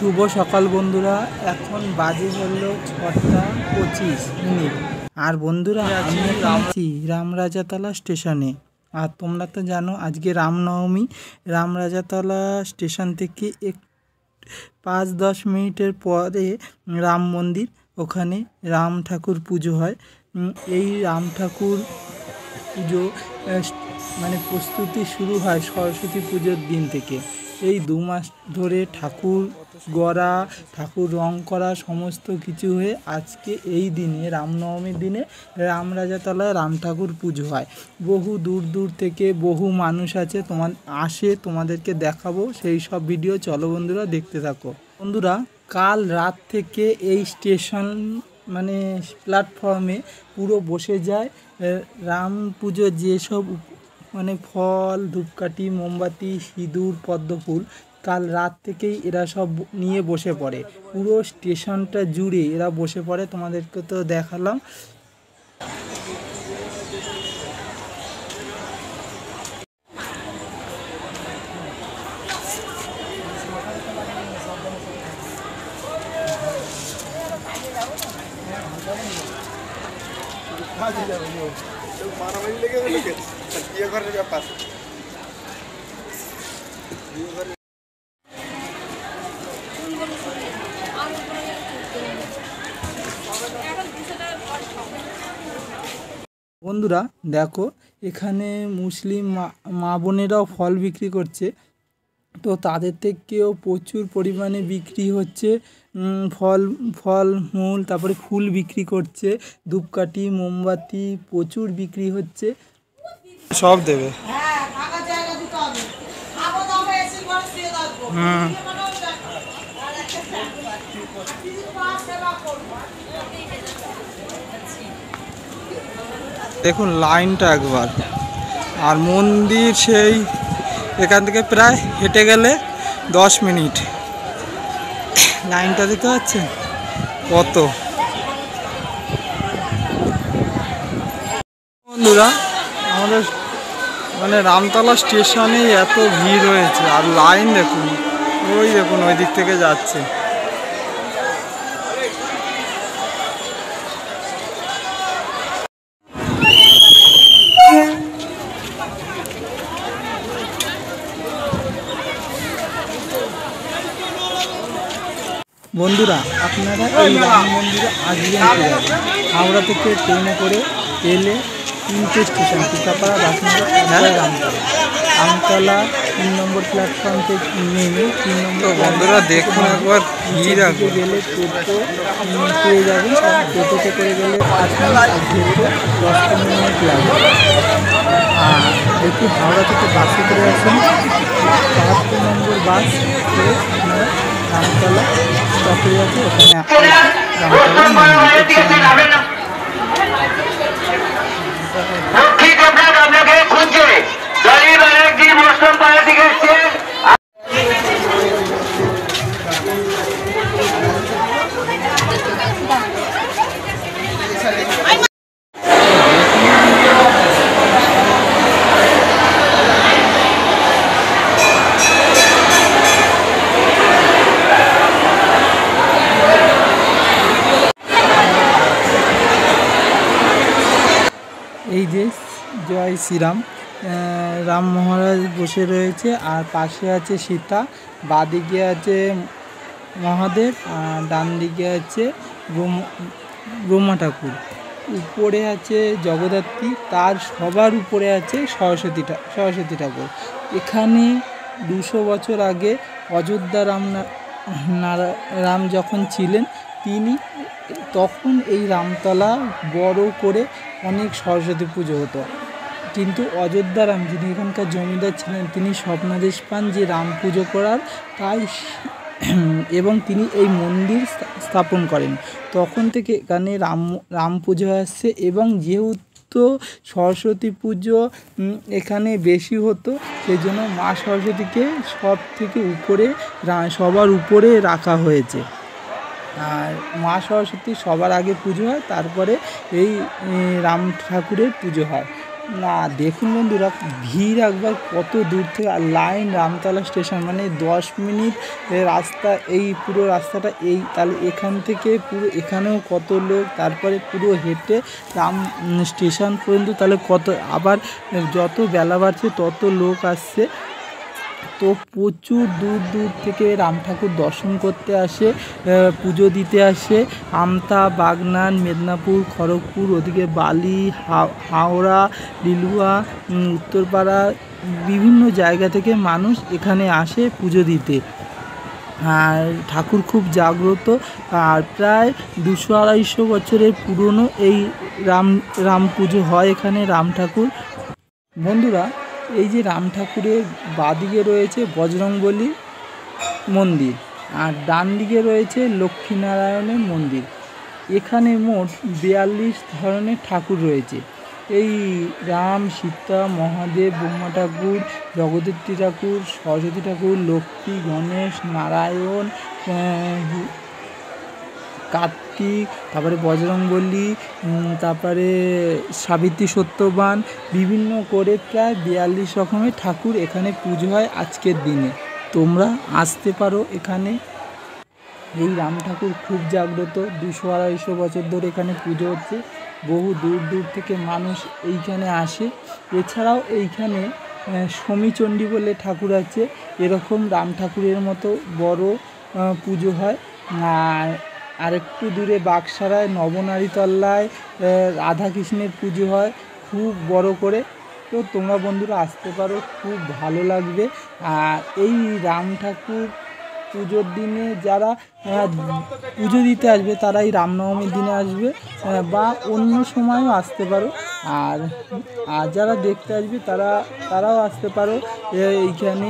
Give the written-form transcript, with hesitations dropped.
শুভ সকাল বন্ধুরা, এখন বাজে হলো 6:25। আর বন্ধুরা, আমি এখন আছি রামরাজাতলা স্টেশনে। আর তোমরা তো জানো আজকে রামনবমী। রামরাজাতলা স্টেশন থেকে 5-10 মিনিটের পরে রাম মন্দির, ওখানে রাম ঠাকুর পুজো হয়। এই রাম ঠাকুর পুজো মানে প্রস্তুতি শুরু হয় সরস্বতী পুজোর দিন থেকে। এই 2 মাস ধরে ঠাকুর গড়া, ঠাকুর রং করা সমস্ত কিছু হয়ে আজকে এই দিনে রামনবমীর দিনে রামরাজাতলায় রাম ঠাকুর পুজো হয়। বহু দূর দূর থেকে বহু মানুষ আসে, তোমাদেরকে দেখাবো সেই সব ভিডিও। চলো বন্ধুরা, দেখতে থাকো। বন্ধুরা, কাল রাত থেকে এই স্টেশন মানে প্ল্যাটফর্মে পুরো বসে যায় রাম পুজোর যেসব মানে ফল, ধূপকাঠি, মোমবাতি, সিঁদুর, পদ্মফুল। কাল রাত থেকেই এরা সব নিয়ে বসে পড়ে, পুরো স্টেশনটা জুড়ে এরা বসে পড়ে। তোমাদেরকে তো দেখালাম। বন্ধুরা দেখো, এখানে মুসলিম মা বোনেরাও ফল বিক্রি করছে। তো তাদের থেকেও প্রচুর পরিমাণে বিক্রি হচ্ছে ফল মূল, তারপরে ফুল বিক্রি করছে, ধূপকাঠি, মোমবাতি প্রচুর বিক্রি হচ্ছে। সব দেবে। দেখুন লাইনটা একবার। আর মন্দির সেই এখান থেকে প্রায় হেঁটে গেলে 10 মিনিট। লাইনটা দেখতে পাচ্ছেন কত। বন্ধুরা, আমাদের মানে রামতলা স্টেশনে এত ভিড় হয়েছে, আর লাইন দেখুন, ওই দিক থেকে যাচ্ছে। বন্ধুরা, আপনারা এই রাম মন্দিরে আসবেন কীভাবে? হাওড়া থেকে ট্রেনে করে এলে 3টে স্টেশন, টিকাপাড়া, বাসনগর, রামতলা। রামতলা 3 নম্বর প্ল্যাটফর্ম থেকে নেমে 3 নম্বর বন্ধুরা দেখুন একবার ভিড় গেলে টোটো পেয়ে যাবেন। টোটোতে করে গেলে 5 মিনিট, 10-15 মিনিট লাগবে। আর একটু হাওড়া থেকে বাসে করে আসেন, 72 নম্বর বাস করে আপনারা রামতলা স্টপেজ আছে, ওখানে এই যে জয় শ্রীরাম, রাম মহারাজ বসে রয়েছে, আর পাশে আছে সীতা, বাঁদিকে আছে মহাদেব, আর ডান দিকে আছে ব্রহ্মা ঠাকুর, উপরে আছে জগদ্ধাত্রী, তার সবার উপরে আছে সরস্বতী ঠাকুর। এখানে 200 বছর আগে অযোধ্যা রাম যখন ছিলেন তখন এই রামতলা বড় করে অনেক সরস্বতী পুজো হতো। কিন্তু অযোধ্যা রাম, যিনি এখানকার জমিদার ছিলেন, তিনি স্বপ্নাদেশ পান যে রাম পুজো করার, এবং তিনি এই মন্দির স্থাপন করেন। তখন থেকে এখানে রাম পুজো আসছে। এবং যেহেতু সরস্বতী পুজো এখানে বেশি হতো, সেই জন্য মা সরস্বতীকে সবার উপরে রাখা হয়েছে। আর মা সরস্বতী সবার আগে পুজো হয়, তারপরে এই রাম ঠাকুরের পুজো হয়। না দেখুন বন্ধুরা, ভিড় একবার কত দূর থেকে, আর লাইন রামতলা স্টেশন মানে 10 মিনিট রাস্তা, এই পুরো রাস্তাটা এই, তাহলে এখান থেকে পুরো এখানেও কত লোক, তারপরে পুরো হেঁটে রাম স্টেশন পর্যন্ত, তাহলে কত, আবার যত বেলা বাড়ছে তত লোক আসছে। তো প্রচুর দূর দূর থেকে রাম ঠাকুর দর্শন করতে আসে, পুজো দিতে আসে। আমতা, বাগনান, মেদিনীপুর, খড়গপুর, ওদিকে বালি, হাওড়া, লিলুয়া, উত্তরপাড়া, বিভিন্ন জায়গা থেকে মানুষ এখানে আসে পুজো দিতে। আর ঠাকুর খুব জাগ্রত, আর প্রায় 200-250 বছরের পুরনো এই রাম পুজো হয় এখানে রাম ঠাকুর। বন্ধুরা, এই যে রাম ঠাকুরের বাঁদিকে রয়েছে বজরংবলী মন্দির, আর ডান দিকে রয়েছে লক্ষ্মীনারায়ণের মন্দির। এখানে মোট 42 ধরনের ঠাকুর রয়েছে। এই রাম, সীতা, মহাদেব, ব্রহ্মা ঠাকুর, জগদ্ধাত্রী ঠাকুর, সরস্বতী ঠাকুর, লক্ষ্মী, গণেশ, নারায়ণ, কার্তিক, তারপরে বজরংবলী, তারপরে সাবিত্রী, সত্যবান, বিভিন্ন করে প্রায় 42 রকমের ঠাকুর এখানে পুজো হয় আজকের দিনে। তোমরা আসতে পারো এখানে। এই রাম ঠাকুর খুব জাগ্রত, 200-250 বছর ধরে এখানে পুজো হচ্ছে। বহু দূর দূর থেকে মানুষ এইখানে আসে। এছাড়াও এইখানে সমীচণ্ডী বলে ঠাকুর আছে, এরকম রাম ঠাকুরের মতো বড় পুজো হয়। আর একটু দূরে বাগসারায় নবনারীতলায় রাধাকৃষ্ণের পুজো হয় খুব বড় করে। তো তোমরা বন্ধুরা আসতে পারো, খুব ভালো লাগবে। আর এই রাম ঠাকুর পুজোর দিনে যারা পুজো দিতে আসবে তারা এই রামনবমীর দিনে আসবে, বা অন্য সময়ও আসতে পারো। আর যারা দেখতে আসবে তারাও আসতে পারো এইখানে।